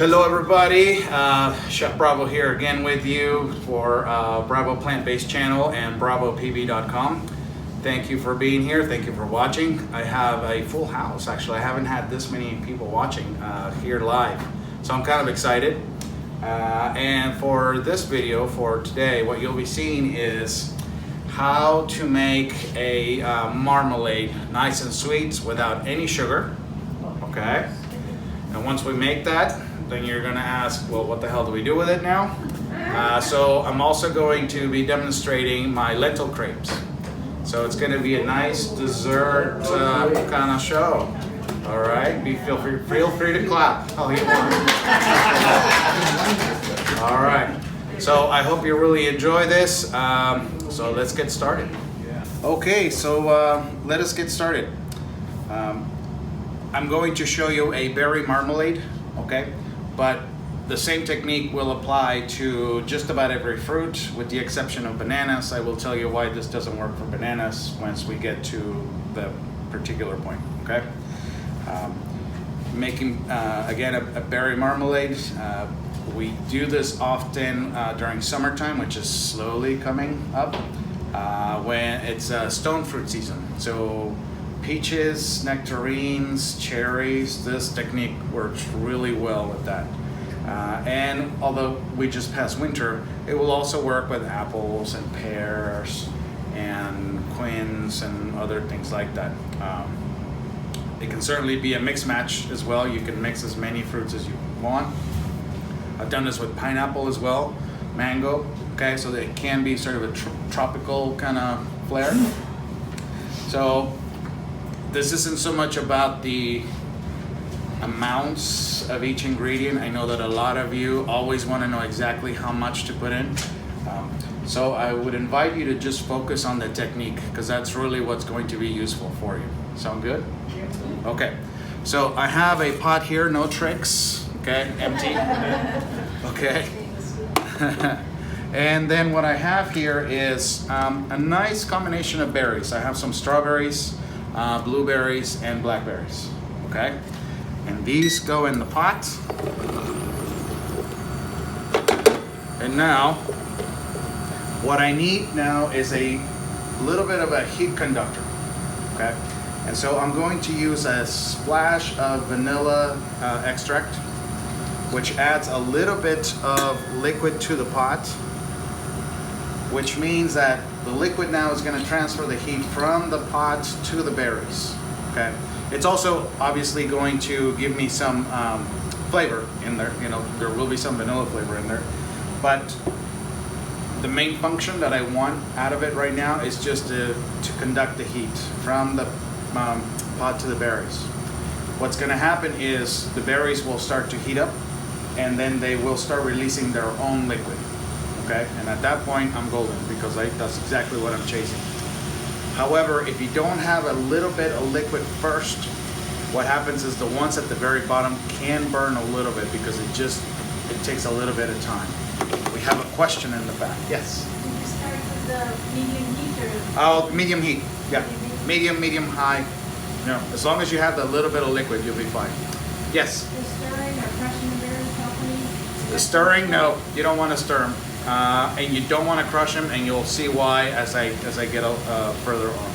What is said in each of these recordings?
Hello everybody, Chef Bravo here again with you for Bravo Plant-Based Channel and BravoPB.com. Thank you for being here, thank you for watching. I have a full house, actually. I haven't had this many people watching here live, so I'm kind of excited. And for this video, for today, what you'll be seeing is how to make a marmalade nice and sweet without any sugar, okay? And once we make that, then you're gonna ask, well, what the hell do we do with it now? So I'm also going to be demonstrating my lentil crepes. So it's gonna be a nice dessert kind of show. All right, feel free to clap all you want. All right, so I hope you really enjoy this. So let's get started. Okay, so let us get started. I'm going to show you a berry marmalade, okay? But the same technique will apply to just about every fruit, with the exception of bananas. I will tell you why this doesn't work for bananas once we get to the particular point, okay? Making, again, a berry marmalade. We do this often during summertime, which is slowly coming up, when it's stone fruit season. So peaches, nectarines, cherries, this technique works really well with that. And although we just passed winter, it will also work with apples and pears and quince and other things like that. It can certainly be a mix match as well. You can mix as many fruits as you want. I've done this with pineapple as well, mango, okay? So that it can be sort of a tropical kind of flair. So this isn't so much about the amounts of each ingredient. I know that a lot of you always want to know exactly how much to put in. So I would invite you to just focus on the technique, because that's really what's going to be useful for you. Sound good? Okay, so I have a pot here, no tricks, okay, empty, okay. And then what I have here is a nice combination of berries. I have some strawberries, blueberries, and blackberries, okay? And these go in the pot. And now, what I need now is a little bit of a heat conductor, okay? And so I'm going to use a splash of vanilla extract, which adds a little bit of liquid to the pot, which means that the liquid now is going to transfer the heat from the pot to the berries, okay? It's also obviously going to give me some flavor in there. You know, there will be some vanilla flavor in there, but the main function that I want out of it right now is just to conduct the heat from the pot to the berries. What's going to happen is the berries will start to heat up, and then they will start releasing their own liquid. Okay, and at that point I'm golden, because that's exactly what I'm chasing. However, if you don't have a little bit of liquid first, what happens is the ones at the very bottom can burn a little bit, because it takes a little bit of time. We have a question in the back. Yes? Did you start with the medium heat or? Oh, medium heat. Yeah, medium, high. You know, as long as you have the little bit of liquid, you'll be fine. Yes? The stirring or crushing the berries properly? The stirring, no, you don't want to stir them. And you don't want to crush them, and you'll see why as I get further on.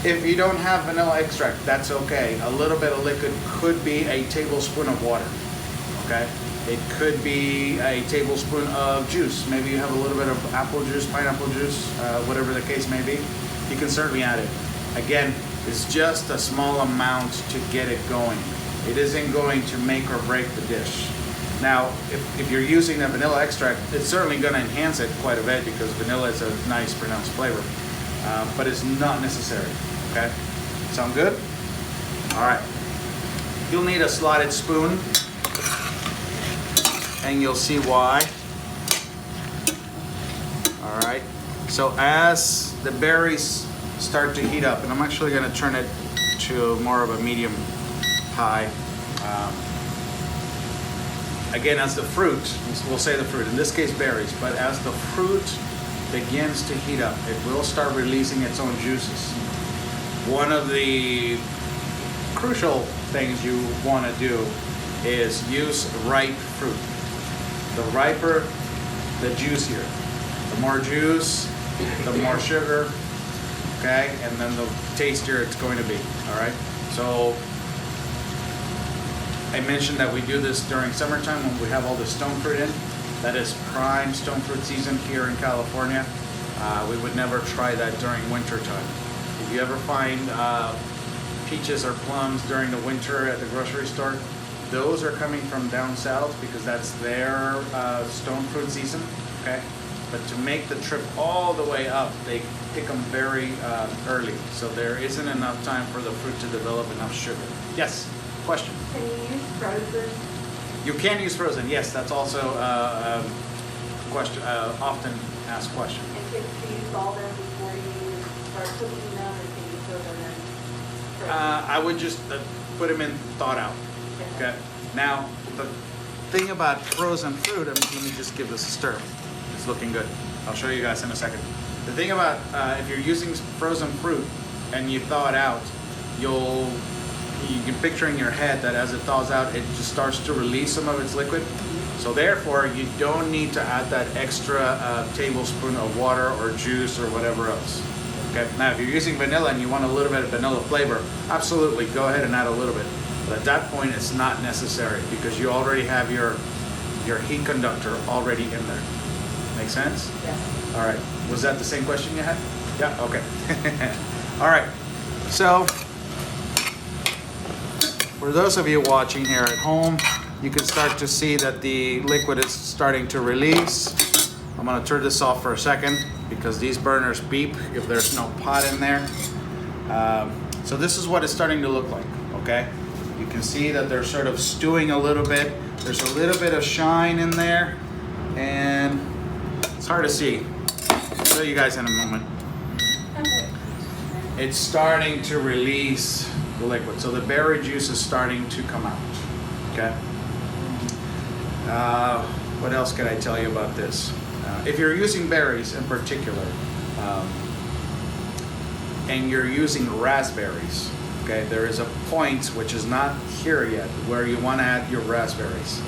If you don't have vanilla extract, that's okay. A little bit of liquid could be a tablespoon of water, okay? It could be a tablespoon of juice. Maybe you have a little bit of apple juice, pineapple juice, whatever the case may be. You can certainly add it. Again, it's just a small amount to get it going. It isn't going to make or break the dish. Now, if you're using the vanilla extract, it's certainly going to enhance it quite a bit, because vanilla is a nice pronounced flavor, but it's not necessary, okay? Sound good? All right. You'll need a slotted spoon, and you'll see why. All right. So as the berries start to heat up, and I'm actually going to turn it to more of a medium high. Again, as the fruit, we'll say the fruit, in this case berries, but as the fruit begins to heat up, it will start releasing its own juices. One of the crucial things you want to do is use ripe fruit. The riper, the juicier. The more juice, the more sugar, okay? And then the tastier it's going to be, all right? So I mentioned that we do this during summertime when we have all the stone fruit in. That is prime stone fruit season here in California. We would never try that during winter time. If you ever find peaches or plums during the winter at the grocery store, those are coming from down south because that's their stone fruit season, okay? But to make the trip all the way up, they pick them very early. So there isn't enough time for the fruit to develop enough sugar. Yes, question? Can you use frozen? You can use frozen, yes, that's also a question, often asked question. And can you thaw them before you start cooking them, or can you throw them in frozen? I would just put them in thawed out. Okay. Now, the thing about frozen fruit, let me just give this a stir. It's looking good. I'll show you guys in a second. The thing about if you're using frozen fruit and you thaw it out, you can picture in your head that as it thaws out, it just starts to release some of its liquid. So therefore, you don't need to add that extra tablespoon of water or juice or whatever else. Okay. Now, if you're using vanilla and you want a little bit of vanilla flavor, absolutely, go ahead and add a little bit. But at that point, it's not necessary because you already have your heat conductor already in there. Make sense? Yes. All right. Was that the same question you had? Yeah. Okay. All right. So, for those of you watching here at home, you can start to see that the liquid is starting to release. I'm going to turn this off for a second because these burners beep if there's no pot in there. So this is what it's starting to look like, okay? You can see that they're sort of stewing a little bit. There's a little bit of shine in there, and it's hard to see. I'll show you guys in a moment. It's starting to release the liquid. So the berry juice is starting to come out, okay? What else can I tell you about this? If you're using berries in particular, and you're using raspberries, okay, there is a point which is not here yet where you want to add your raspberries.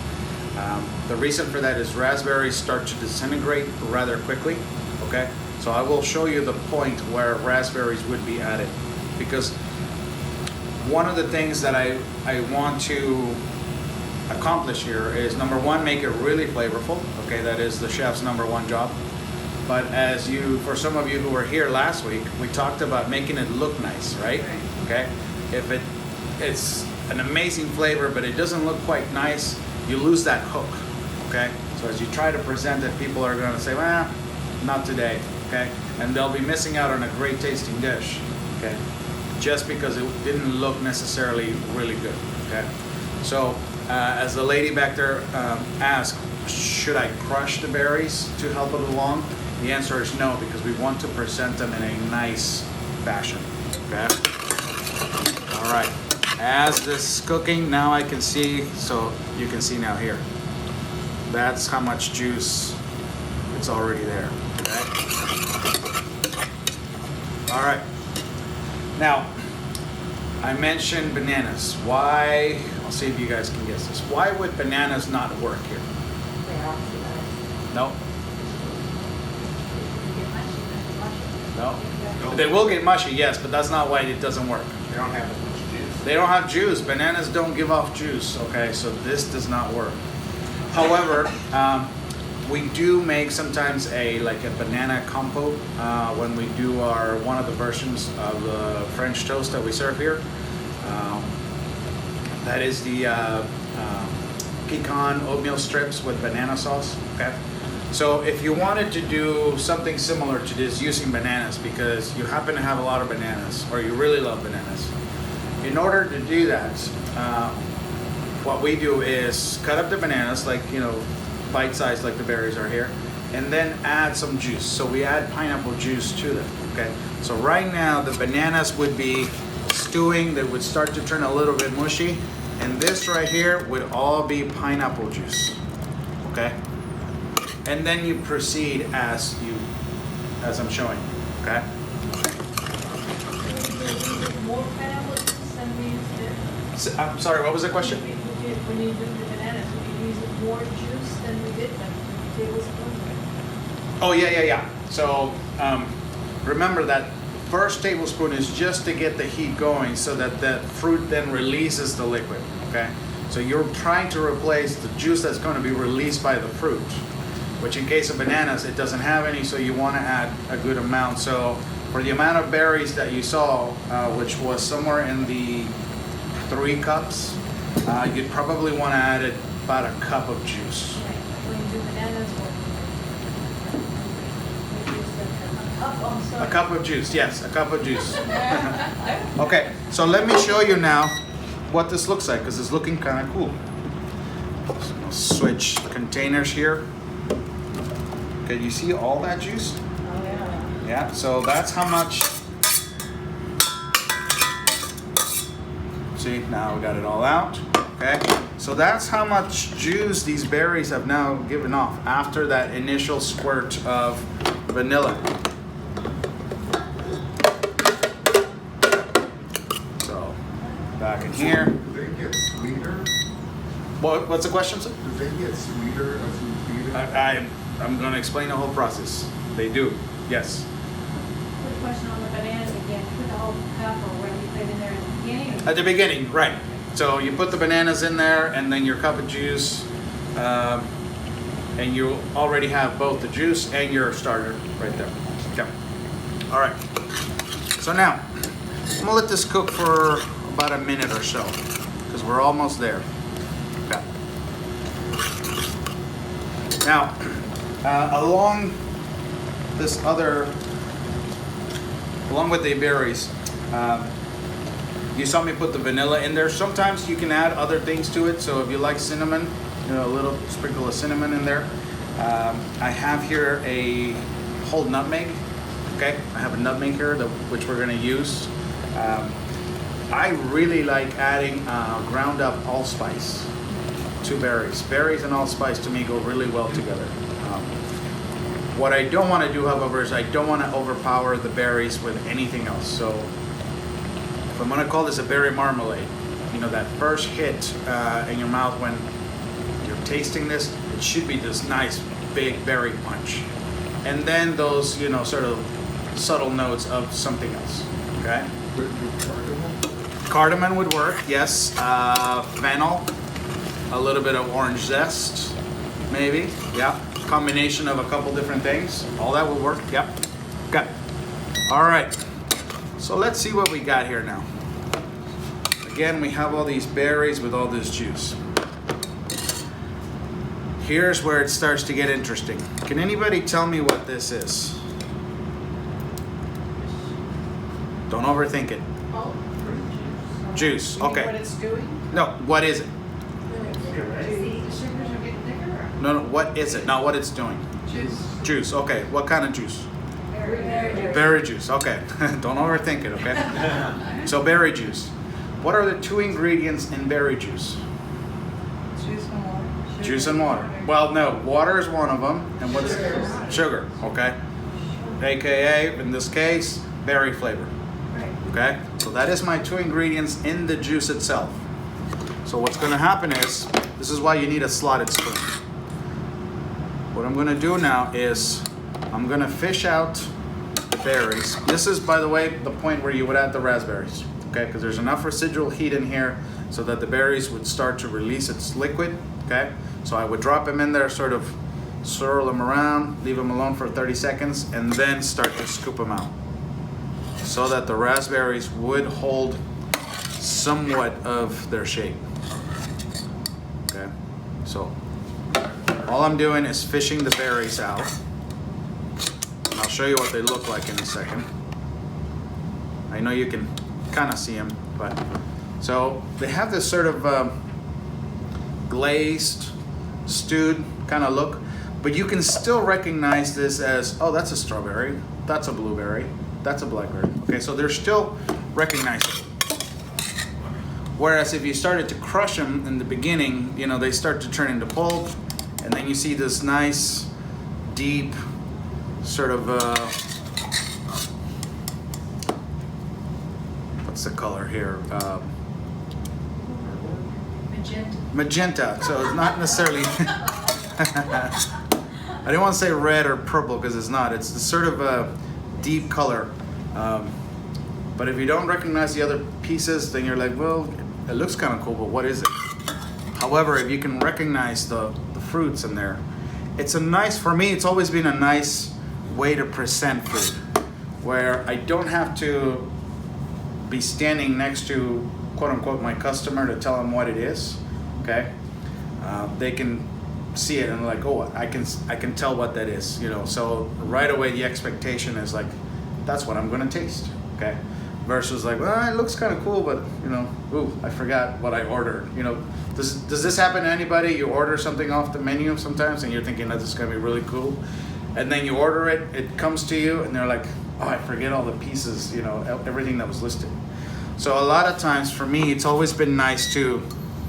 The reason for that is raspberries start to disintegrate rather quickly, okay? So I will show you the point where raspberries would be added, because one of the things that I want to accomplish here is, number one, make it really flavorful. Okay, that is the chef's number one job. But for some of you who were here last week, we talked about making it look nice, right? Okay, if it's an amazing flavor, but it doesn't look quite nice, you lose that hook. Okay, so as you try to present it, people are going to say, well, not today. Okay, and they'll be missing out on a great tasting dish. Okay, just because it didn't look necessarily really good. Okay, so as the lady back there asked, should I crush the berries to help it along? The answer is no, because we want to present them in a nice fashion. Okay. All right. As this is cooking, now I can see. So you can see now here. That's how much juice it's already there. Okay. All right. Now, I mentioned bananas. Why? I'll see if you guys can guess this. Why would bananas not work here? No. No. They will get mushy, yes, but that's not why it doesn't work. They don't have as much juice. They don't have juice. Bananas don't give off juice. Okay, so this does not work. However, we do make sometimes a banana compote when we do one of the versions of the French toast that we serve here. That is the pecan oatmeal strips with banana sauce. Okay, so if you wanted to do something similar to this using bananas, because you happen to have a lot of bananas or you really love bananas, in order to do that, what we do is cut up the bananas bite-sized like the berries are here, and then add some juice. So we add pineapple juice to them. Okay, so right now the bananas would be stewing. They would start to turn a little bit mushy, and this right here would all be pineapple juice. Okay, and then you proceed as I'm showing. Okay. More pineapple juice than we used to. I'm sorry, what was the question? Would you put when you do the bananas, we use more juice than we did, like 2 tablespoons. Oh, yeah. So remember that first tablespoon is just to get the heat going so that the fruit then releases the liquid, okay? So you're trying to replace the juice that's going to be released by the fruit, which in case of bananas, it doesn't have any, so you want to add a good amount. So for the amount of berries that you saw, which was somewhere in the 3 cups, you'd probably want to add about a cup of juice. Right, when you do bananas, we use a cup, I'm sorry. A cup of juice, yes, a cup of juice. Okay, so let me show you now what this looks like, because it's looking kind of cool. So I'll switch containers here. Okay, you see all that juice? Oh, yeah. Yeah, so that's how much. See, now we got it all out. Okay, so that's how much juice these berries have now given off after that initial squirt of vanilla. So, back in here. Do they get sweeter? What's the question, sir? Do they get sweeter as you feed it? I'm going to explain the whole process. They do, yes. Quick question on the bananas again, put the whole cup or whatever you put in there at the beginning? At the beginning, right. So you put the bananas in there and then your cup of juice, and you already have both the juice and your starter right there. Okay. All right. So now, I'm gonna let this cook for about a minute or so because we're almost there. Okay. Now, along with the berries, you saw me put the vanilla in there. Sometimes you can add other things to it. So if you like cinnamon, a little sprinkle of cinnamon in there. I have here a whole nutmeg. Okay, I have a nutmeg here, which we're gonna use. I really like adding ground up allspice to berries. Berries and allspice to me go really well together. What I don't want to do, however, is I don't want to overpower the berries with anything else. So if I'm going to call this a berry marmalade, that first hit in your mouth when you're tasting this, it should be this nice big berry punch. And then those, sort of subtle notes of something else, okay? With cardamom? Cardamom would work, yes. Fennel, a little bit of orange zest, maybe, yeah. Combination of a couple different things. All that will work, yep. Okay. All right. So let's see what we got here now. Again, we have all these berries with all this juice. Here's where it starts to get interesting. Can anybody tell me what this is? Don't overthink it. Oh, fruit juice. Juice, You mean okay. what it's doing? No, what is it? The sugars are getting thicker? No, what is it? Not what it's doing. Juice. Juice, okay. What kind of juice? Very. Berry juice, okay. Don't overthink it, okay? So berry juice. What are the 2 ingredients in berry juice? Juice and water. Juice and water. Well, no, water is one of them. And what's sugar, okay? AKA, in this case, berry flavor. Right. Okay? So that is my 2 ingredients in the juice itself. So what's gonna happen is, this is why you need a slotted spoon. What I'm gonna do now is, I'm gonna fish out the berries. This is, by the way, the point where you would add the raspberries, okay? Because there's enough residual heat in here so that the berries would start to release its liquid, okay? So I would drop them in there, sort of swirl them around, leave them alone for 30 seconds, and then start to scoop them out so that the raspberries would hold somewhat of their shape, okay? So all I'm doing is fishing the berries out. And I'll show you what they look like in a second. I know you can kind of see them, but so they have this sort of glazed, stewed kind of look, but you can still recognize this as, oh, that's a strawberry, that's a blueberry, that's a blackberry. Okay, so they're still recognizable. Whereas if you started to crush them in the beginning, they start to turn into pulp, and then you see this nice, deep, sort of, what's the color here? Magenta. So it's not necessarily. I didn't want to say red or purple because it's not. It's sort of a deep color. But if you don't recognize the other pieces, then you're like, well, it looks kind of cool, but what is it? However, if you can recognize the fruits in there, it's a nice, for me, it's always been a nice way to present food, where I don't have to be standing next to, quote unquote, my customer to tell them what it is, okay? They can see it and like, oh, I can tell what that is, you know. So right away the expectation is like, that's what I'm gonna taste, okay? Versus like, well, it looks kind of cool, but you know, ooh, I forgot what I ordered. You know, does this happen to anybody? You order something off the menu sometimes and you're thinking that this is gonna be really cool, and then you order it, it comes to you and they're like, oh, I forget all the pieces, you know, everything that was listed. So a lot of times for me, it's always been nice to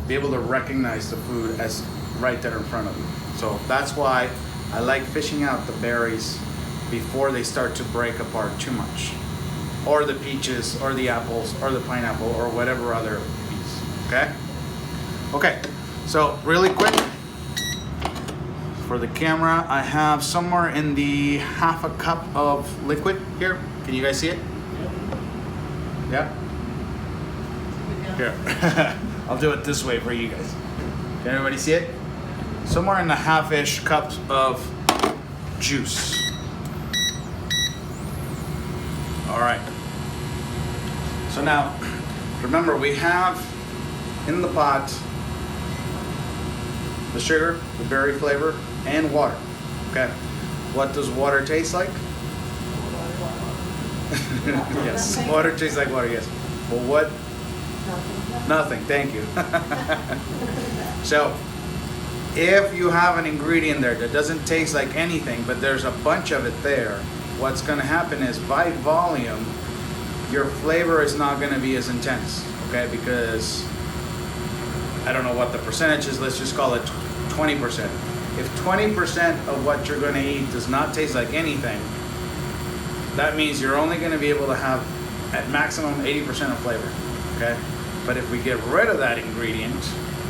be able to recognize the food as right there in front of you. So that's why I like fishing out the berries before they start to break apart too much, or the peaches, or the apples, or the pineapple, or whatever other piece, okay? Okay, so really quick, for the camera, I have somewhere in the half a cup of liquid here. Can you guys see it? Yeah? Here, I'll do it this way for you guys. Can everybody see it? Somewhere in the half-ish cups of juice. All right. So now, remember, we have in the pot the sugar, the berry flavor, and water. Okay. What does water taste like? Yes. Water tastes like water, yes. Well, what? Nothing. Thank you. So, if you have an ingredient there that doesn't taste like anything, but there's a bunch of it there, what's going to happen is by volume, your flavor is not going to be as intense, okay? Because I don't know what the percentage is, let's just call it 20%. If 20% of what you're going to eat does not taste like anything, that means you're only going to be able to have at maximum 80% of flavor, okay? But if we get rid of that ingredient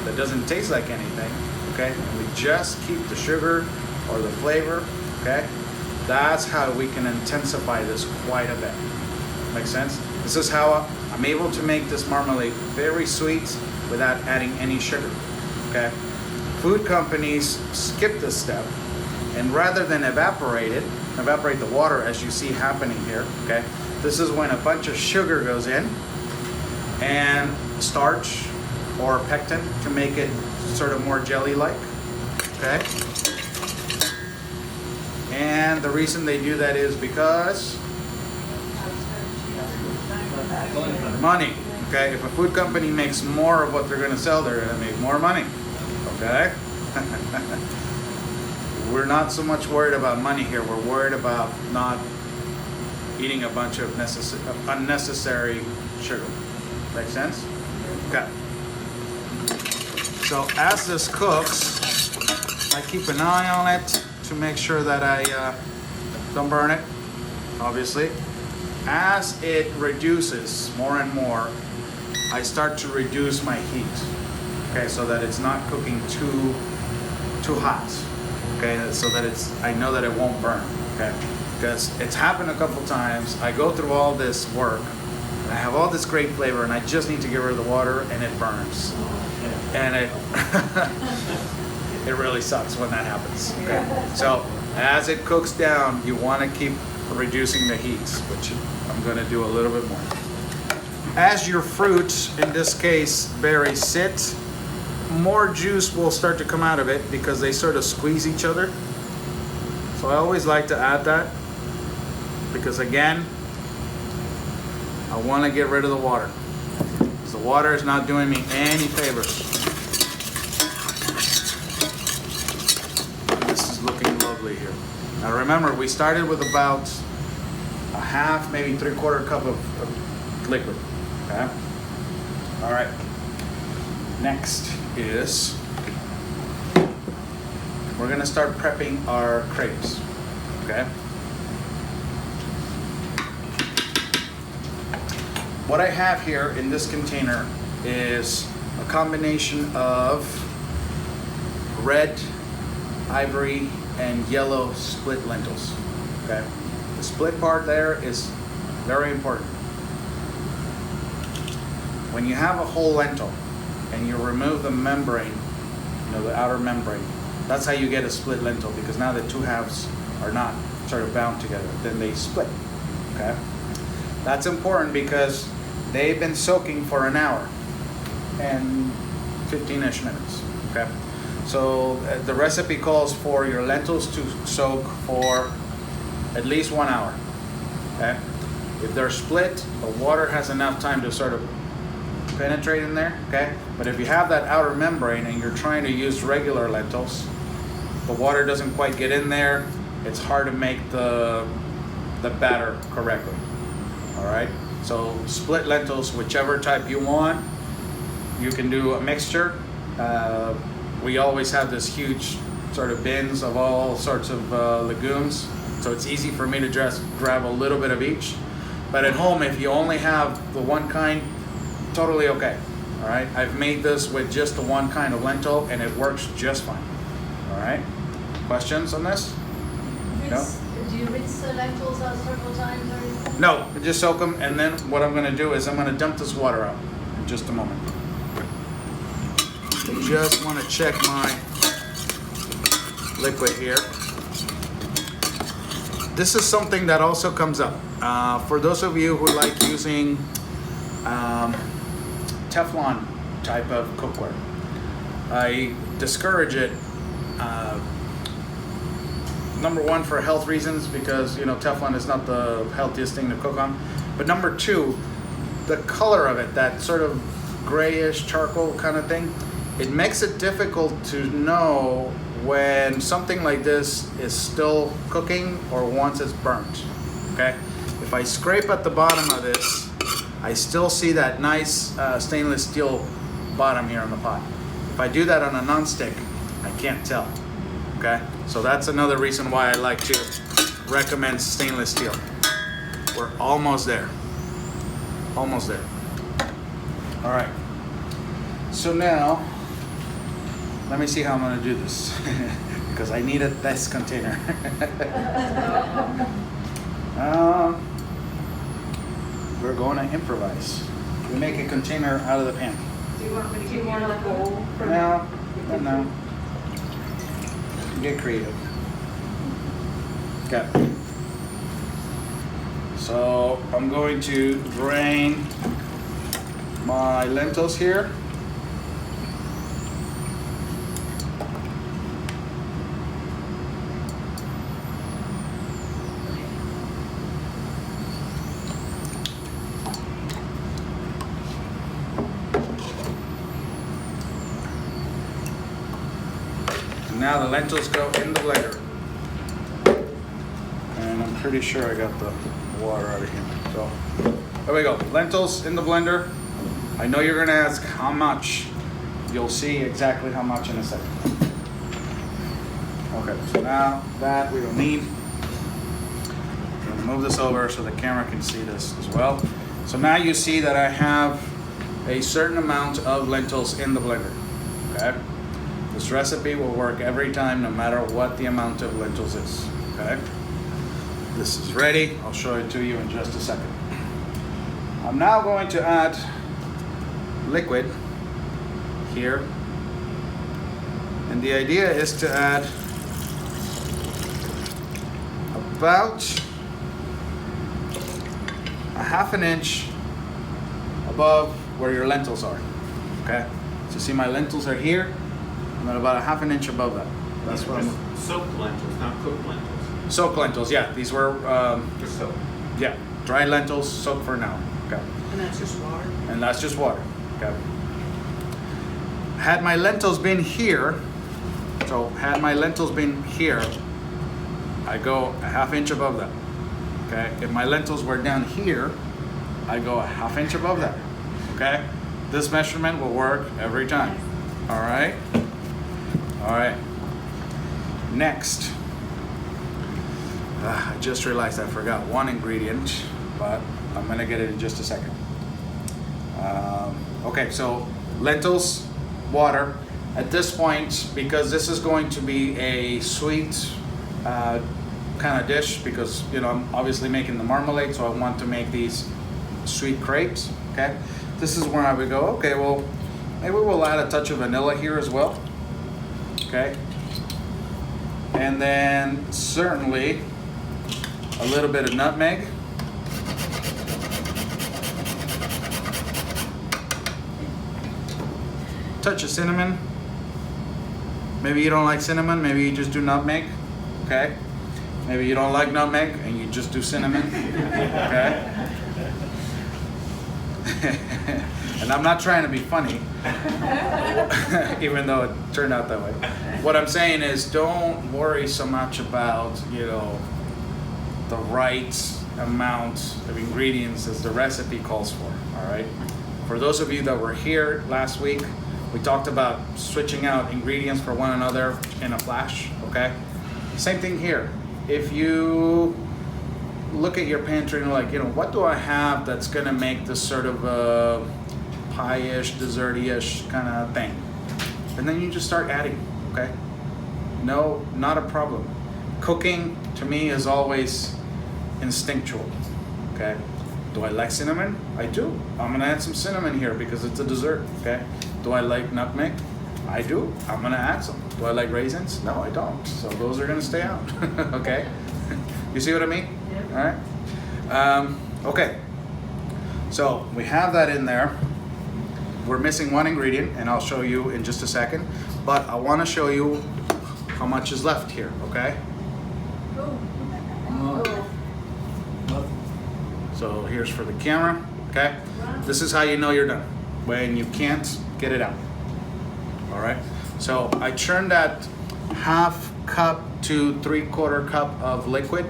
that doesn't taste like anything, okay, and we just keep the sugar or the flavor, okay, that's how we can intensify this quite a bit. Make sense? This is how I'm able to make this marmalade very sweet without adding any sugar, okay? Food companies skip this step, and rather than evaporate the water as you see happening here, okay? This is when a bunch of sugar goes in and starch or pectin to make it sort of more jelly-like, okay? And the reason they do that is because money, okay? If a food company makes more of what they're gonna sell, they're gonna make more money, okay? We're not so much worried about money here, we're worried about not eating a bunch of unnecessary sugar. Make sense? Okay. So as this cooks, I keep an eye on it to make sure that I don't burn it, obviously. As it reduces more and more, I start to reduce my heat, okay, so that it's not cooking too hot, okay, so that I know that it won't burn, okay, because it's happened a couple times. I go through all this work, and I have all this great flavor, and I just need to get rid of the water, and it burns, and it it really sucks when that happens, okay. So as it cooks down, you want to keep reducing the heat, which I'm going to do a little bit more. As your fruit, in this case berries, sit, more juice will start to come out of it because they sort of squeeze each other. So I always like to add that because, again, I want to get rid of the water. So the water is not doing me any favors. This is looking lovely here. Now remember, we started with about a half, maybe 3/4 cup of liquid, okay? All right, next is, we're gonna start prepping our crepes, okay? What I have here in this container is a combination of red, ivory, and yellow split lentils. Okay, the split part there is very important. When you have a whole lentil and you remove the membrane, the outer membrane, that's how you get a split lentil, because now the two halves are not sort of bound together, then they split. Okay, that's important because they've been soaking for an hour and 15-ish minutes. Okay, so the recipe calls for your lentils to soak for at least 1 hour. Okay, if they're split, the water has enough time to sort of penetrate in there. Okay, but if you have that outer membrane and you're trying to use regular lentils, the water doesn't quite get in there. It's hard to make the batter correctly. All right, so split lentils, whichever type you want. You can do a mixture. We always have this huge sort of bins of all sorts of legumes, so it's easy for me to just grab a little bit of each. But at home, if you only have the one kind, totally okay. All right, I've made this with just the one kind of lentil and it works just fine. All right, questions on this? No? Do you rinse the lentils out several times or anything? No, just soak them, and then what I'm gonna do is I'm gonna dump this water out in just a moment. I just wanna check my liquid here. This is something that also comes up. For those of you who like using Teflon type of cookware, I discourage it. Number one, for health reasons, because Teflon is not the healthiest thing to cook on. But number two, the color of it, that sort of grayish charcoal kind of thing, it makes it difficult to know when something like this is still cooking or once it's burnt. Okay, if I scrape at the bottom of this, I still see that nice stainless steel bottom here on the pot. If I do that on a nonstick, I can't tell. Okay, so that's another reason why I like to recommend stainless steel. We're almost there. Almost there. All right. So now, let me see how I'm gonna do this because I needed this container. We're going to improvise. We make a container out of the pan. Do you want me to give you a bowl for No, no. Get creative. Okay. So I'm going to drain my lentils here. Now the lentils go in the blender. And I'm pretty sure I got the water out of here. So there we go. Lentils in the blender. I know you're gonna ask how much. You'll see exactly how much in a second. Okay, so now that we don't need. I'm gonna move this over so the camera can see this as well. So now you see that I have a certain amount of lentils in the blender. Okay? This recipe will work every time, no matter what the amount of lentils is. Okay? This is ready. I'll show it to you in just a second. I'm now going to add liquid here. And the idea is to add about a half an inch above where your lentils are. Okay? So see, my lentils are here. And then about a half an inch above that. That's what I'm... Soaked lentils, not cooked lentils. Soaked lentils, yeah. These were, Just soaked. yeah, dried lentils soaked for an hour. Okay. And that's just water? And that's just water. Okay. Had my lentils been here, so had my lentils been here, I go a half inch above that. Okay. If my lentils were down here, I go a half inch above that. Okay. This measurement will work every time. All right. All right. Next, I just realized I forgot one ingredient, but I'm gonna get it in just a second. Okay, so lentils, water. At this point, because this is going to be a sweet kind of dish, because you know I'm obviously making the marmalade, so I want to make these sweet crepes. Okay, this is where I would go. Okay, well, maybe we'll add a touch of vanilla here as well. Okay, and then certainly a little bit of nutmeg. Touch of cinnamon. Maybe you don't like cinnamon, maybe you just do nutmeg. Okay? Maybe you don't like nutmeg and you just do cinnamon. Okay? And I'm not trying to be funny, even though it turned out that way. What I'm saying is, don't worry so much about, you know, the right amount of ingredients as the recipe calls for. All right? For those of you that were here last week, we talked about switching out ingredients for one another in a flash, okay? Same thing here. If you look at your pantry and like, you know, what do I have that's gonna make this sort of a pie-ish, dessert-ish kind of thing? And then you just start adding, okay? No, not a problem. Cooking, to me, is always instinctual, okay? Do I like cinnamon? I do. I'm gonna add some cinnamon here because it's a dessert, okay? Do I like nutmeg? I do. I'm gonna add some. Do I like raisins? No, I don't. So those are gonna stay out, okay? You see what I mean? Yep. All right. Okay. So we have that in there. We're missing one ingredient, and I'll show you in just a second. But I want to show you how much is left here, okay? So here's for the camera, okay? This is how you know you're done. When you can't get it out. All right. So I churned that 1/2 cup to 3/4 cup of liquid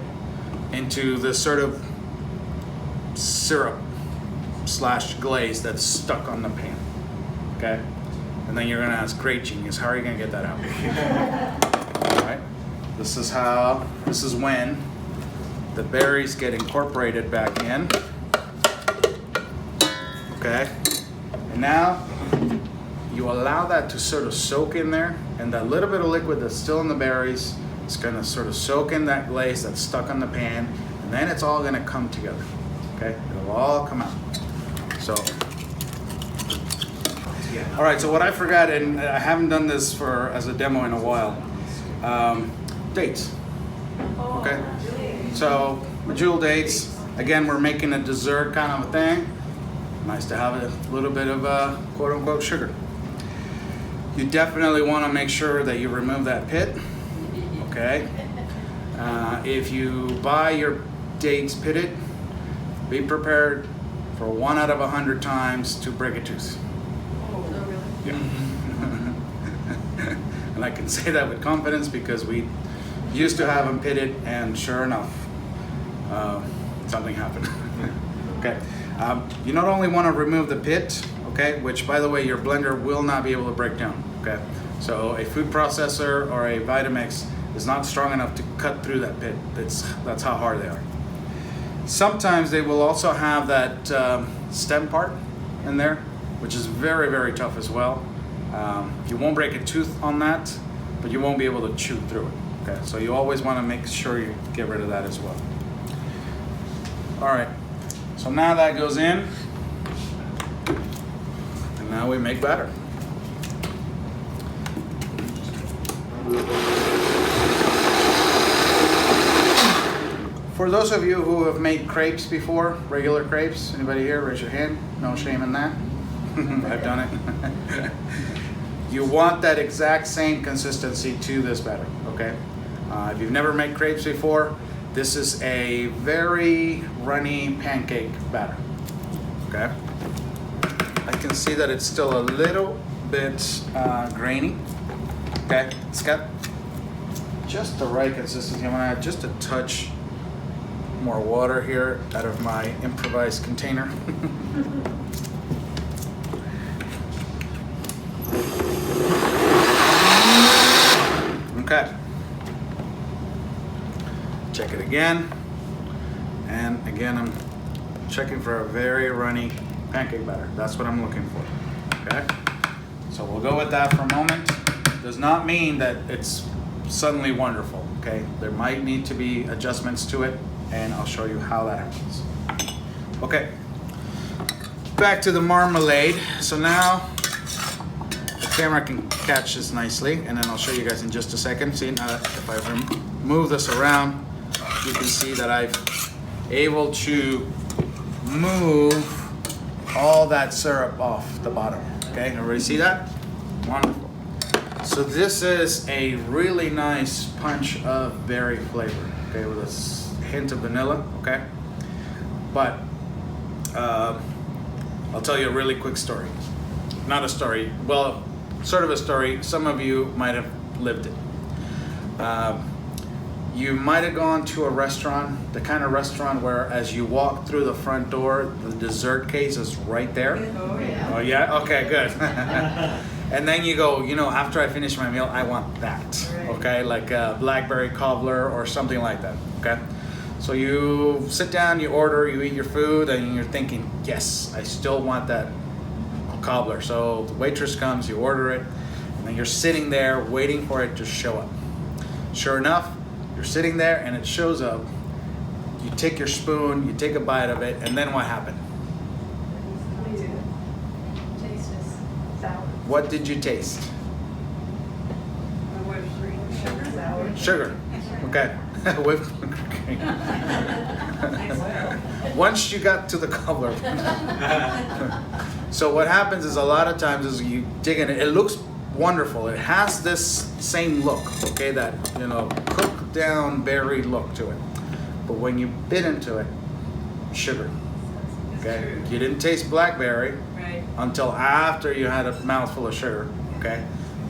into this sort of syrup / glaze that's stuck on the pan. Okay. And then you're gonna ask, great genius, how are you gonna get that out? All right. This is when the berries get incorporated back in. Okay. And now you allow that to sort of soak in there, and that little bit of liquid that's still in the berries is gonna sort of soak in that glaze that's stuck on the pan, and then it's all gonna come together, okay? It'll all come out. So, all right, so what I forgot, and I haven't done this as a demo in a while, dates, okay? So, jewel dates, again, we're making a dessert kind of a thing. Nice to have a little bit of quote unquote sugar. You definitely want to make sure that you remove that pit, okay? If you buy your dates pitted, be prepared for 1 out of 100 times to break a tooth. Oh, really? Yeah. And I can say that with confidence because we used to have them pitted, and sure enough, something happened. Okay. You not only want to remove the pit, okay, which by the way, your blender will not be able to break down, okay? So a food processor or a Vitamix is not strong enough to cut through that pit. That's how hard they are. Sometimes they will also have that stem part in there, which is very, very tough as well. You won't break a tooth on that, but you won't be able to chew through it, okay? So you always want to make sure you get rid of that as well. All right. So now that goes in, and now we make batter. For those of you who have made crepes before, regular crepes, anybody here, raise your hand. No shame in that. I've done it. You want that exact same consistency to this batter, okay? If you've never made crepes before, this is a very runny pancake batter, okay? I can see that it's still a little bit grainy, okay? It's got just the right consistency. I'm gonna add just a touch more water here out of my improvised container. Okay. Check it again. And again, I'm checking for a very runny pancake batter. That's what I'm looking for, okay? we'll go with that for a moment. Does not mean that it's suddenly wonderful, okay? There might need to be adjustments to it, and I'll show you how that happens. Okay, back to the marmalade. So now the camera can catch this nicely, and then I'll show you guys in just a second. See, now if I move this around, you can see that I've able to move all that syrup off the bottom. Okay, everybody see that? Wonderful. So this is a really nice punch of berry flavor, okay, with a hint of vanilla, okay? But I'll tell you a really quick story. Not a story, well, sort of a story. Some of you might have lived it. You might have gone to a restaurant, the kind of restaurant where as you walk through the front door, the dessert case is right there. Oh, yeah. Oh yeah? Okay, good. And then you go, you know, after I finish my meal, I want that. Right. Okay, like a blackberry cobbler or something like that. Okay? So you sit down, you order, you eat your food, and you're thinking, yes, I still want that cobbler. So the waitress comes, you order it, and then you're sitting there waiting for it to show up. Sure enough, you're sitting there and it shows up. You take your spoon, you take a bite of it, and then what happened? Taste is sour. What did you taste? Sugar, sour. Sugar. Okay. Whipped cream. Once you got to the cobbler. So what happens is a lot of times is you dig in it. It looks wonderful. It has this same look, okay, that, you know, cooked down berry look to it. But when you bit into it, sugar. Okay. You didn't taste blackberry Right. until after you had a mouthful of sugar. Okay.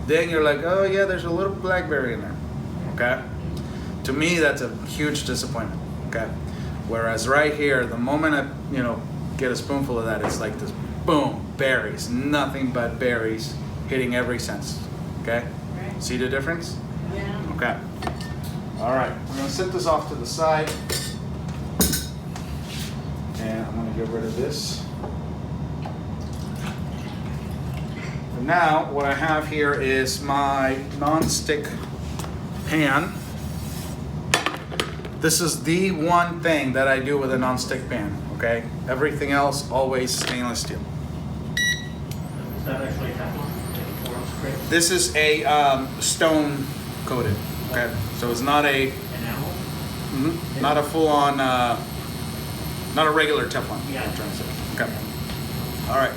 Then you're like, oh yeah, there's a little blackberry in there. Okay. To me, that's a huge disappointment. Okay. Whereas right here, the moment I, you know, get a spoonful of that, it's like this, boom, berries, nothing but berries hitting every sense. Okay. Right. See the difference? Yeah. Okay. All right. We're gonna set this off to the side, and I'm gonna get rid of this. And now, what I have here is my non-stick pan. This is the one thing that I do with a non-stick pan, okay? Everything else, always stainless steel. Is that actually Teflon? Like 4-ounce crepe? This is a stone coated, okay? So it's not a, Enamel? not a full-on, not a regular Teflon. Yeah. I'm trying to say. Okay. All right.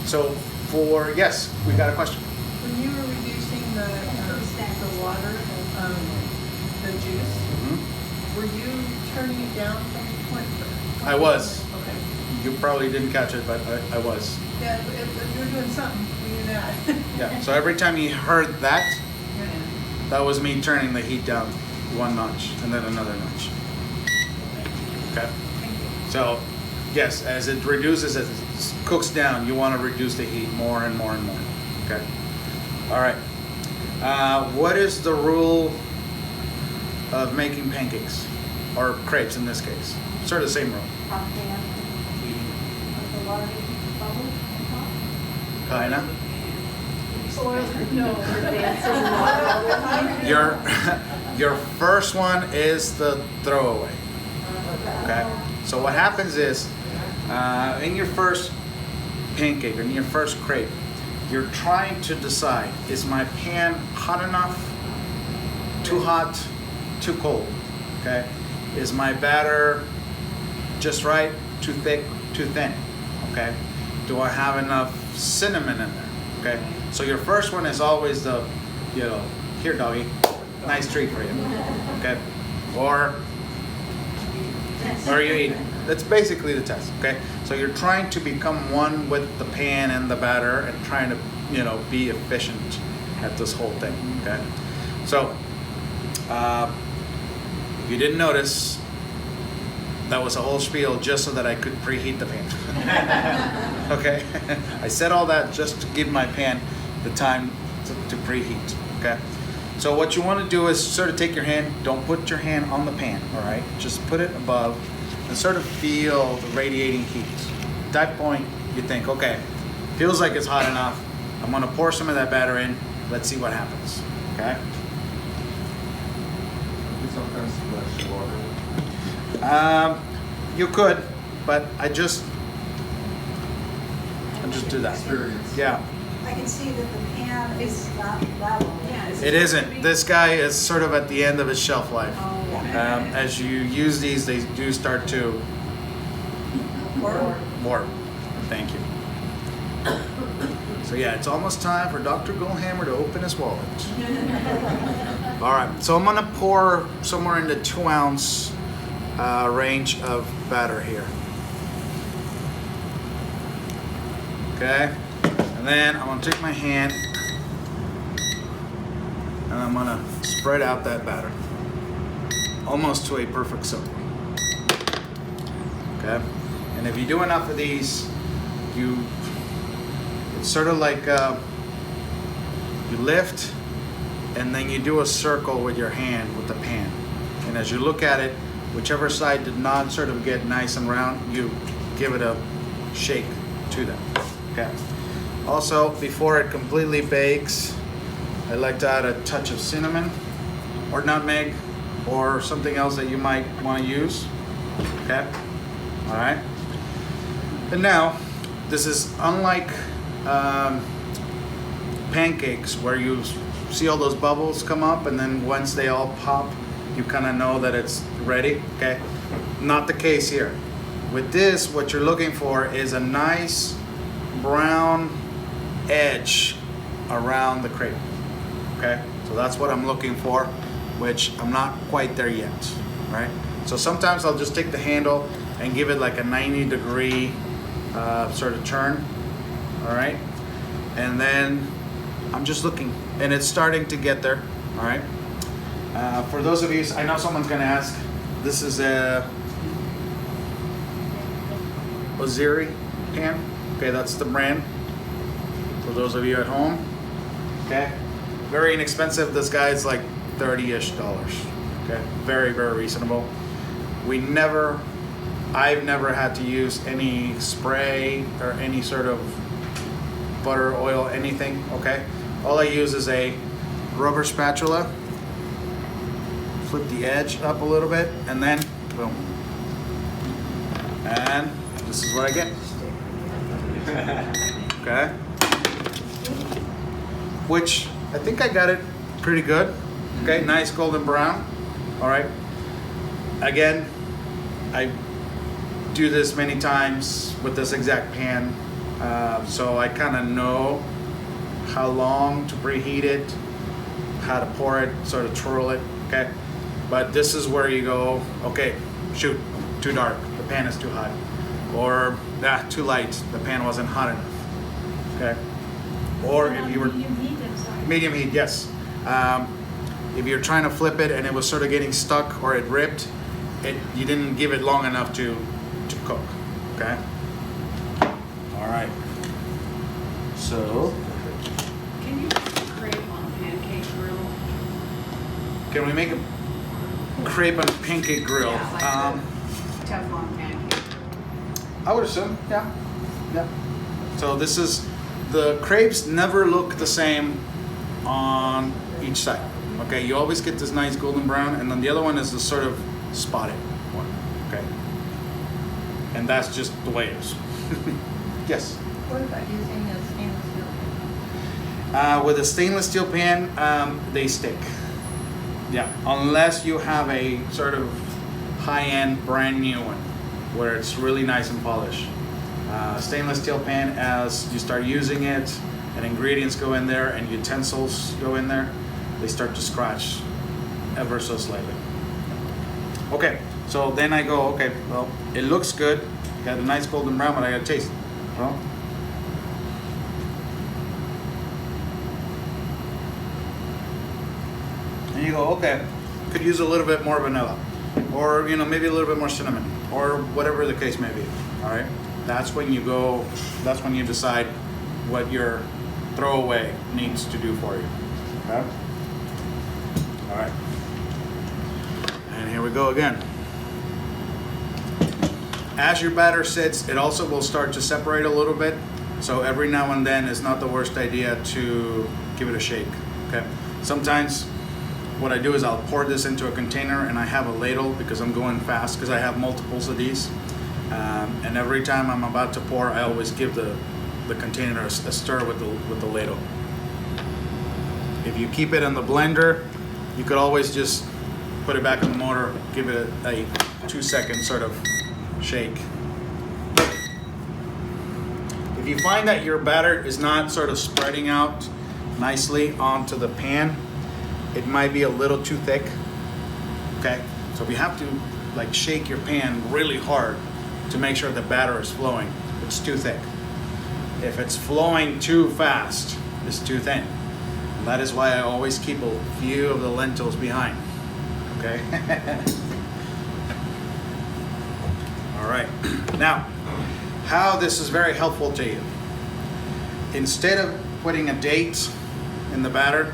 So for, yes, we got a question. When you were reducing the water, the juice, were you turning it down from point? I was. Okay. You probably didn't catch it, but I was. Yeah, if you were doing something, we knew that. Yeah. So every time you heard that, that was me turning the heat down one notch and then another notch. Okay. So, yes, as it reduces, as it cooks down, you want to reduce the heat more and more and more. Okay. All right. What is the rule of making pancakes or crepes in this case? Sort of the same rule. Hot pan. With the water bubble on Kinda. top. No. Your first one is the throwaway. Okay. So what happens is, in your first pancake or in your first crepe, you're trying to decide: is my pan hot enough? Too hot? Too cold? Okay. Is my batter just right? Too thick? Too thin? Okay. Do I have enough cinnamon in there? Okay. So your first one is always the, you know, here, doggy, nice treat for you. Okay. Or you eat it. That's basically the test. Okay. So you're trying to become one with the pan and the batter and trying to, you know, be efficient at this whole thing. Okay. So if you didn't notice, that was a whole spiel just so that I could preheat the pan. Okay. I said all that just to give my pan the time to preheat. Okay. So what you want to do is sort of take your hand, don't put your hand on the pan, all right? Just put it above and sort of feel the radiating heat. At that point, you think, okay, feels like it's hot enough. I'm gonna pour some of that batter in. Let's see what happens, okay? You sometimes splash water. You could, but I just do that. Experience. Yeah, I can see that the pan is not level. Yeah. it isn't. This guy is sort of at the end of his shelf life. Oh, As you use these, they do start to warp. Thank you. So yeah, it's almost time for Dr. Goldhammer to open his wallet. All right, so I'm gonna pour somewhere in the 2-ounce range of batter here. Okay, and then I'm gonna take my hand and I'm gonna spread out that batter almost to a perfect circle. Okay, and if you do enough of these, it's sort of like you lift and then you do a circle with your hand with the pan, and as you look at it, whichever side did not sort of get nice and round, you give it a shake to them. Okay. Also, before it completely bakes, I like to add a touch of cinnamon or nutmeg or something else that you might want to use. Okay. All right. And now, this is unlike pancakes where you see all those bubbles come up and then once they all pop, you kind of know that it's ready. Okay. Not the case here. With this, what you're looking for is a nice brown edge around the crepe. Okay, so that's what I'm looking for, which I'm not quite there yet, right? So sometimes I'll just take the handle and give it like a 90-degree sort of turn, all right? And then I'm just looking, and it's starting to get there, all right? For those of you, I know someone's gonna ask, this is a Savory pan. Okay, that's the brand. For those of you at home, okay, very inexpensive. This guy's like $30-ish. Okay, very, very reasonable. I've never had to use any spray or any sort of butter, oil, anything. Okay, all I use is a rubber spatula. Flip the edge up a little bit, and then boom. And this is what I get. Okay. Which I think I got it pretty good. Okay, nice golden brown. All right. Again, I do this many times with this exact pan, so I kind of know how long to preheat it, how to pour it, sort of twirl it. Okay, but this is where you go. Okay, shoot, too dark. The pan is too hot, or too light. The pan wasn't hot enough. Okay, or if you were Medium heat, I'm sorry. medium heat, yes. If you're trying to flip it and it was sort of getting stuck or it ripped, you didn't give it long enough to cook. Okay. All right. So Can you crepe on a pancake grill? can we make a crepe on pancake grill? Yeah, like the Teflon pancake. I would assume, yeah. Yeah. So this is, the crepes never look the same on each side. Okay, you always get this nice golden brown, and then the other one is the sort of spotted one. Okay. And that's just the way it is. Yes. What about using a stainless steel pan? With a stainless steel pan, they stick. Yeah, unless you have a sort of high-end brand new one where it's really nice and polished. Stainless steel pan, as you start using it and ingredients go in there and utensils go in there, they start to scratch ever so slightly. Okay, so then I go, okay, well, it looks good, got a nice golden brown, but I gotta taste it. Well, and you go, okay, could use a little bit more vanilla, or maybe a little bit more cinnamon, or whatever the case may be. All right, that's when you go. That's when you decide what your throwaway needs to do for you. Okay. All right, and here we go again. As your batter sits, it also will start to separate a little bit. So every now and then it's not the worst idea to give it a shake, okay? Sometimes what I do is I'll pour this into a container and I have a ladle because I'm going fast because I have multiples of these. And every time I'm about to pour, I always give the container a stir with the ladle. If you keep it in the blender, you could always just put it back in the motor, give it a 2-second sort of shake. If you find that your batter is not sort of spreading out nicely onto the pan, it might be a little too thick, okay? So if you have to like shake your pan really hard to make sure the batter is flowing, it's too thick. If it's flowing too fast, it's too thin. And that is why I always keep a few of the lentils behind, okay? All right, now, how this is very helpful to you. Instead of putting a date in the batter,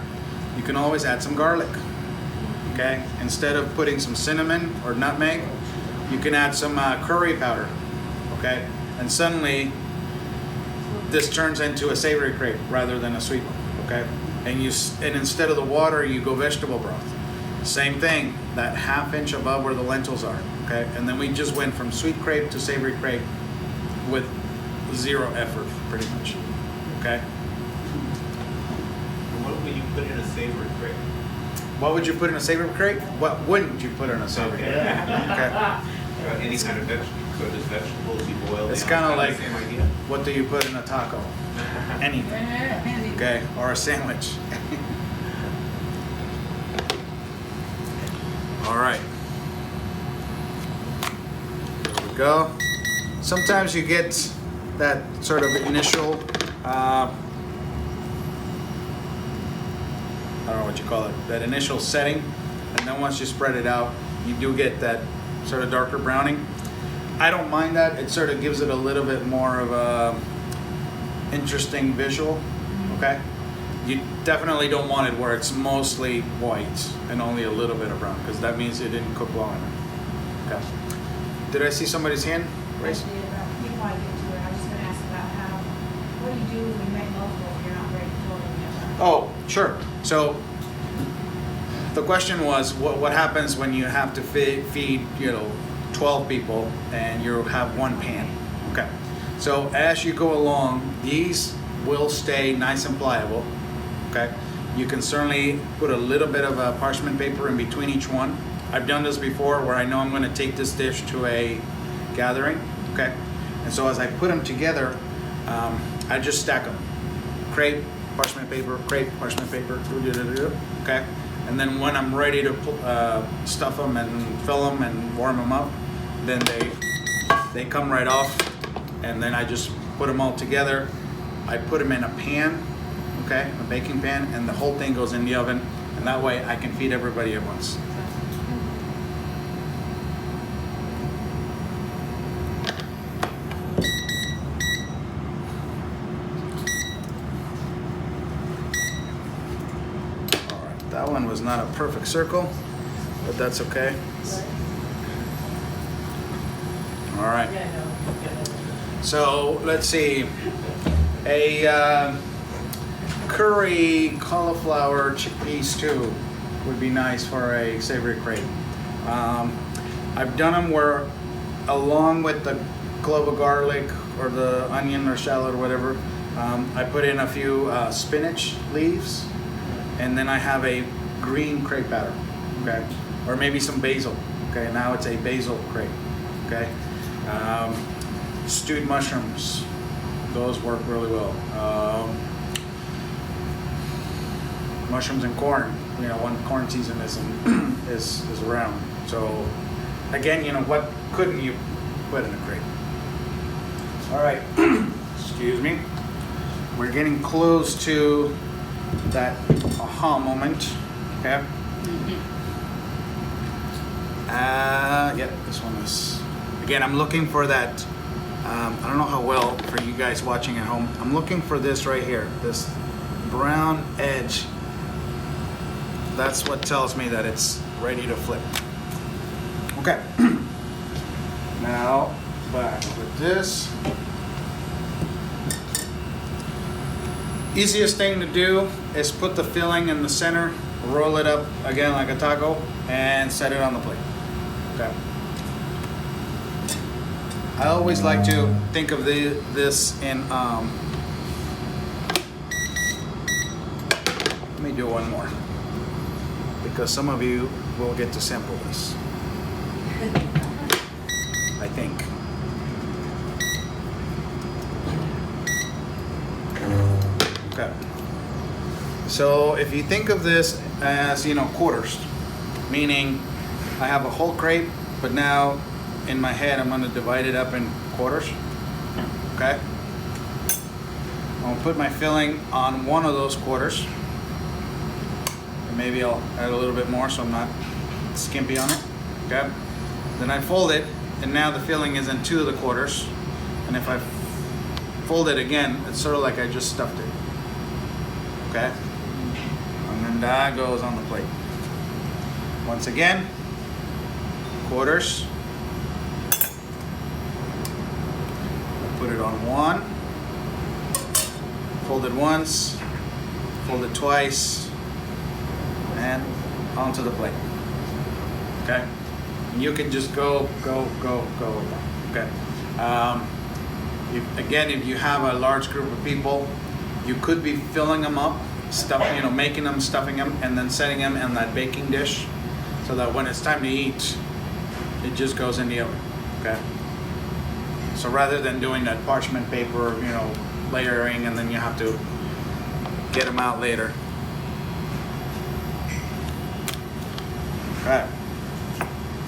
you can always add some garlic, okay? Instead of putting some cinnamon or nutmeg, you can add some curry powder, okay? And suddenly, this turns into a savory crepe rather than a sweet one, okay? And instead of the water, you go vegetable broth. Same thing, that 1/2 inch above where the lentils are, okay? And then we just went from sweet crepe to savory crepe with 0 effort, pretty much, okay? And what would you put in a savory crepe? What would you put in a savory crepe? What wouldn't you put in a savory crepe? Okay. Any kind of vegetables you boil. It's down, kind of like, the same idea. what do you put in a taco? Anything, okay? Or a sandwich. All right. There we go. Sometimes you get that sort of initial, I don't know what you call it, that initial setting, and then once you spread it out, you do get that sort of darker browning. I don't mind that. It sort of gives it a little bit more of a interesting visual, okay? You definitely don't want it where it's mostly white and only a little bit of brown, because that means it didn't cook long enough. Okay. Did I see somebody's hand raised? Actually, before I get to it, I was just gonna ask about how, what do you do when you make multiple if you're not ready to fill them yet? Oh, sure. So the question was, what happens when you have to feed 12 people and you have one pan? Okay. So as you go along, these will stay nice and pliable. Okay. You can certainly put a little bit of parchment paper in between each one. I've done this before where I know I'm going to take this dish to a gathering. Okay. And so as I put them together, I just stack them. Crepe, parchment paper, parchment paper. Okay. And then when I'm ready to stuff them and fill them and warm them up, then they come right off, and then I just put them all together. I put them in a pan, okay, a baking pan, and the whole thing goes in the oven, and that way I can feed everybody at once. All right, that one was not a perfect circle, but that's okay. All right. So let's see. A curry cauliflower chickpea stew would be nice for a savory crepe. I've done them where, along with the clove of garlic or the onion or shallot or whatever, I put in a few spinach leaves, and then I have a green crepe batter, okay, or maybe some basil. Okay, now it's a basil crepe. Okay. Stewed mushrooms, those work really well. Mushrooms and corn, when corn season is around. So again, what couldn't you put in a crepe? All right, excuse me. We're getting close to that aha moment. Okay. Yeah, this one is. Again, I'm looking for that, I don't know how well for you guys watching at home, I'm looking for this right here, this brown edge. That's what tells me that it's ready to flip. Okay, now back with this. Easiest thing to do is put the filling in the center, roll it up again like a taco, and set it on the plate. Okay. I always like to think of this in, let me do one more, because some of you will get to sample this, I think. Okay. So if you think of this as, quarters, meaning I have a whole crepe, but now in my head I'm going to divide it up in quarters. Okay. I'm going to put my filling on one of those quarters. And maybe I'll add a little bit more so I'm not skimpy on it. Okay. Then I fold it, and now the filling is in two of the quarters. And if I fold it again, it's sort of like I just stuffed it. Okay? And then that goes on the plate. Once again, quarters. Put it on one. Fold it once. Fold it twice. And onto the plate. Okay? And you can just go. Okay? If you have a large group of people, you could be filling them up, making them, stuffing them, and then setting them in that baking dish, so that when it's time to eat, it just goes in the oven. Okay. So rather than doing that parchment paper, layering, and then you have to get them out later. Okay.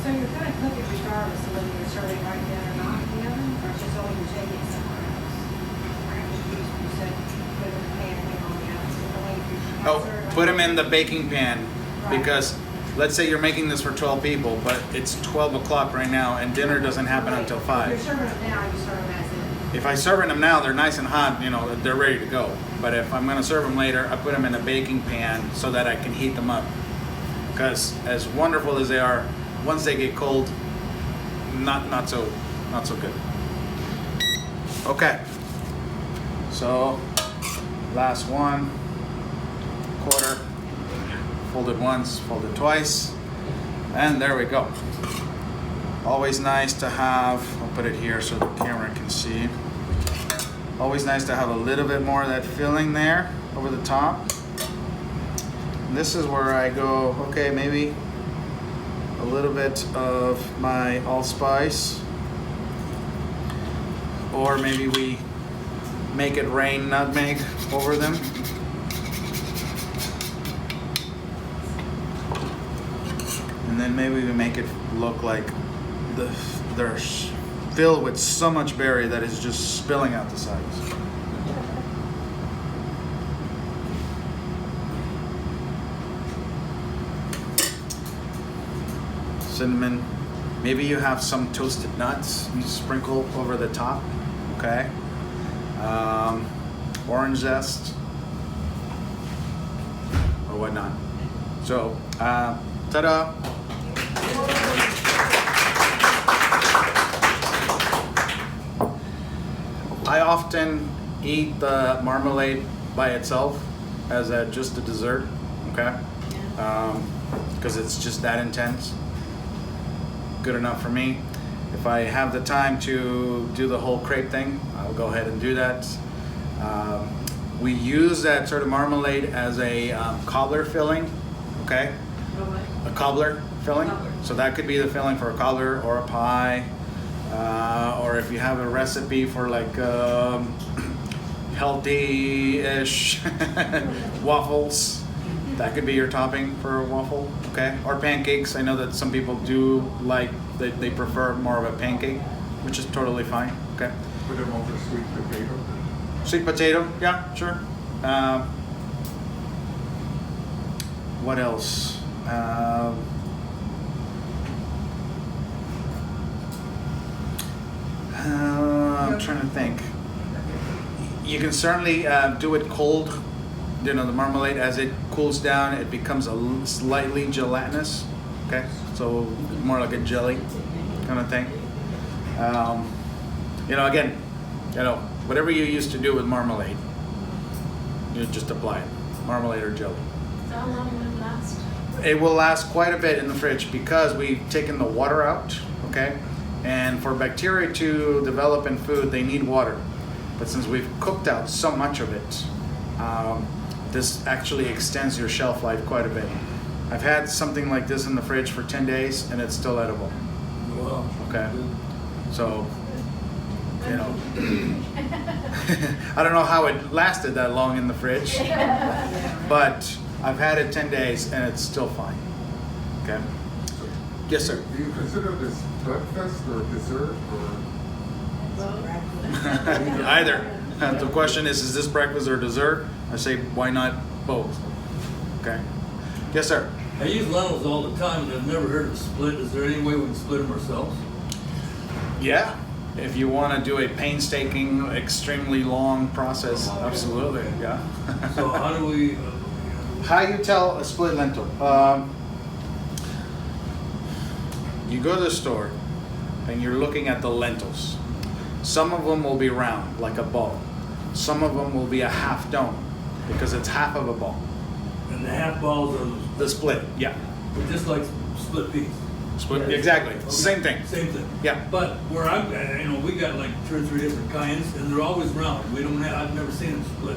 So you're kind of cooking regardless of whether you're serving right then or not in the oven, or just only you're taking it somewhere else? You said put it in the pan and on the outside. Oh, put them in the baking pan, Right. because let's say you're making this for 12 people, but it's 12 o'clock right now, and dinner doesn't happen until If 5. you're serving them now, you serve them as is. If I serve them now, they're nice and hot, they're ready to go. But if I'm gonna serve them later, I put them in a baking pan so that I can heat them up. Because as wonderful as they are, once they get cold, not so good. Okay. So last one, quarter, fold it once, fold it twice, and there we go. Always nice to have, I'll put it here so the camera can see. Always nice to have a little bit more of that filling there over the top. And this is where I go, okay, maybe a little bit of my allspice, or maybe we make it rain nutmeg over them. And then maybe we make it look like they're filled with so much berry that it's just spilling out the sides. Cinnamon. Maybe you have some toasted nuts you sprinkle over the top. Okay. Orange zest or whatnot. So, ta-da! I often eat the marmalade by itself as just a dessert, okay? Because it's just that intense. Good enough for me. If I have the time to do the whole crepe thing, I'll go ahead and do that. We use that sort of marmalade as a cobbler filling, okay? A cobbler filling. So that could be the filling for a cobbler or a pie, or if you have a recipe for like healthy-ish waffles, that could be your topping for a waffle, okay? Or pancakes. I know that some people do like, they prefer more of a pancake, which is totally fine, okay? Put them over sweet potato. Sweet potato, yeah, sure. What else? I'm trying to think. You can certainly do it cold. The marmalade, as it cools down, it becomes slightly gelatinous. Okay, so more like a jelly kind of thing. Again, whatever you used to do with marmalade, you just apply it, marmalade or jelly. How long will it last? It will last quite a bit in the fridge because we've taken the water out, okay? And for bacteria to develop in food, they need water. But since we've cooked out so much of it, this actually extends your shelf life quite a bit. I've had something like this in the fridge for 10 days and it's still edible. Wow. Okay. So, you know, I don't know how it lasted that long in the fridge, but I've had it 10 days and it's still fine. Okay. Yes, sir. Do you consider this breakfast or dessert or? Either. The question is this breakfast or dessert? I say, why not both? Okay. Yes, sir. I use lentils all the time and I've never heard of a split. Is there any way we can split them ourselves? Yeah. If you want to do a painstaking, extremely long process, absolutely. Yeah. So how do we? How you tell a split lentil? You go to the store and you're looking at the lentils. Some of them will be round, like a ball. Some of them will be a half dome, because it's half of a ball. And the half balls are The split, yeah. just like split peas. Split, exactly. Okay. Same thing. Same thing. Yeah. But where I'm, we got like 2 or 3 different kinds, and they're always round. We don't have. I've never seen them split.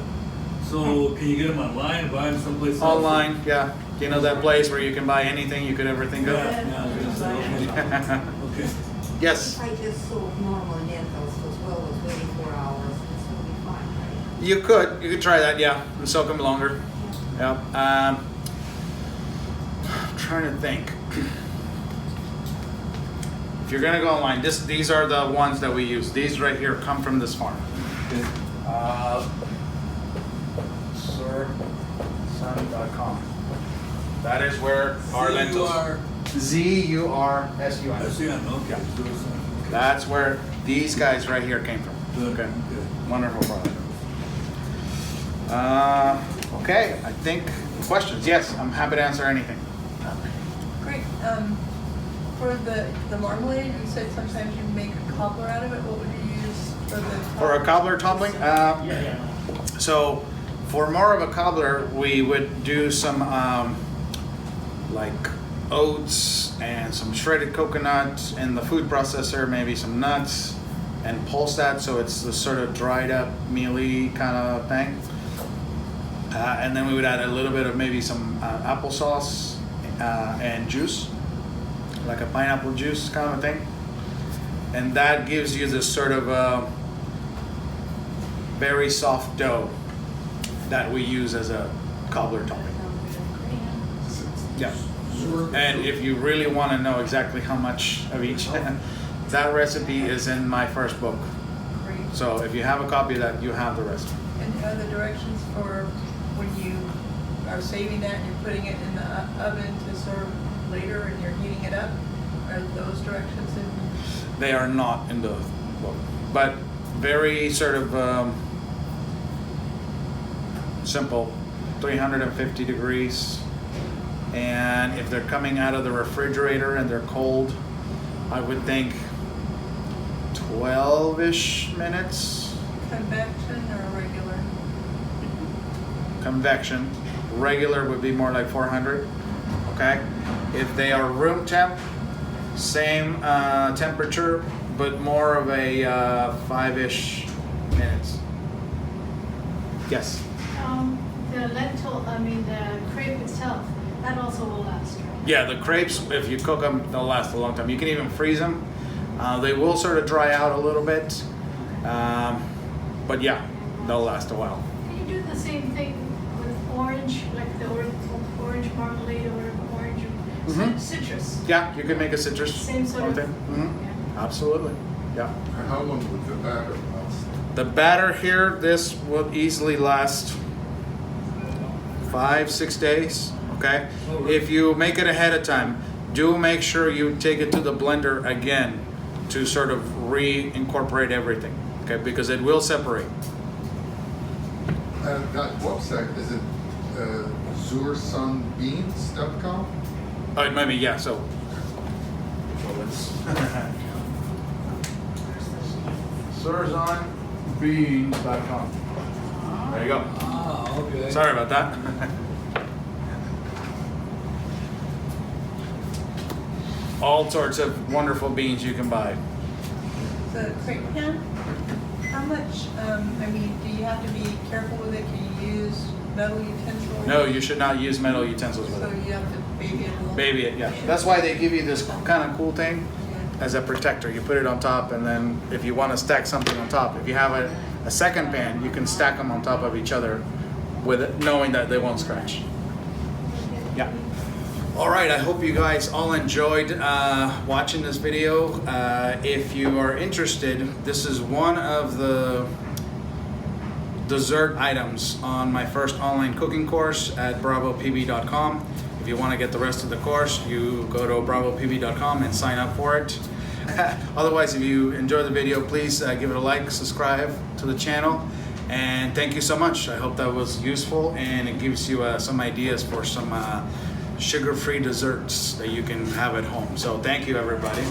So can you get them online and buy them someplace else? Online, yeah. You know that place where you can buy anything you could ever think of? Yeah. I was gonna say, okay. Yes. If I just sold normal lentils as well as waiting 4 hours, this will be fine, right? You could try that, yeah, and soak them longer. Yeah. I'm trying to think. If you're gonna go online, these are the ones that we use. These right here come from this farm. Zursun.com. That is where our lentils. Z-U-R-S-U-N. S-U-N, okay. Yeah. Okay. That's where these guys right here came from. Good. Okay. Good. Wonderful product. Okay, I think questions. Yes, I'm happy to answer anything. Great. For the marmalade, you said sometimes you make a cobbler out of it. What would you use for the For a cobbler toppling, Yeah. so for more of a cobbler, we would do some like oats and some shredded coconut in the food processor, maybe some nuts, and pulse that so it's the sort of dried up, mealy kind of thing. And then we would add a little bit of maybe some applesauce and juice, like a pineapple juice kind of a thing. And that gives you this sort of very soft dough that we use as a cobbler topping. Yeah. And if you really want to know exactly how much of each, that recipe is in my first book. Great. So if you have a copy of that, you have the recipe. And are the directions for when you are saving that and you're putting it in the oven to serve later and you're heating it up? Are those directions in? They are not in the book, but very sort of simple, 350 degrees. And if they're coming out of the refrigerator and they're cold, I would think 12-ish minutes. Convection or regular? Convection. Regular would be more like 400. Okay. If they are room temp, same temperature, but more of a 5-ish minutes. Yes. The crepe itself, that also will last, right? Yeah, the crepes, if you cook them, they'll last a long time. You can even freeze them. They will sort of dry out a little bit, but yeah, they'll last a while. Can you do the same thing with orange, like the orange marmalade or orange citrus? Yeah, you can make a citrus. Same sort of thing. Yeah. Absolutely. Yeah. And how long would the batter last? The batter here, this will easily last 5-6 days. Okay. If you make it ahead of time, do make sure you take it to the blender again to sort of reincorporate everything. Okay, because it will separate. That website, is it zursunbeans.com? Oh, it might be, yeah. So let's. Zurzonbeans.com. There you go. Ah, Okay. Sorry about that. All sorts of wonderful beans you can buy. The crepe pan, how much, I mean, do you have to be careful with it? Can you use metal utensils? No, you should not use metal utensils with So it. you have to baby it a little? Baby it, yeah. That's why they give you this kind of cool thing Yeah. as a protector. You put it on top, and then if you want to stack something on top, if you have a second pan, you can stack them on top of each other with it, knowing that they won't scratch. Yeah. All right, I hope you guys all enjoyed watching this video. If you are interested, this is one of the dessert items on my first online cooking course at bravopb.com. If you want to get the rest of the course, you go to bravopb.com and sign up for it. Otherwise, if you enjoy the video, please give it a like, subscribe to the channel, and thank you so much. I hope that was useful and it gives you some ideas for some sugar-free desserts that you can have at home. So thank you, everybody.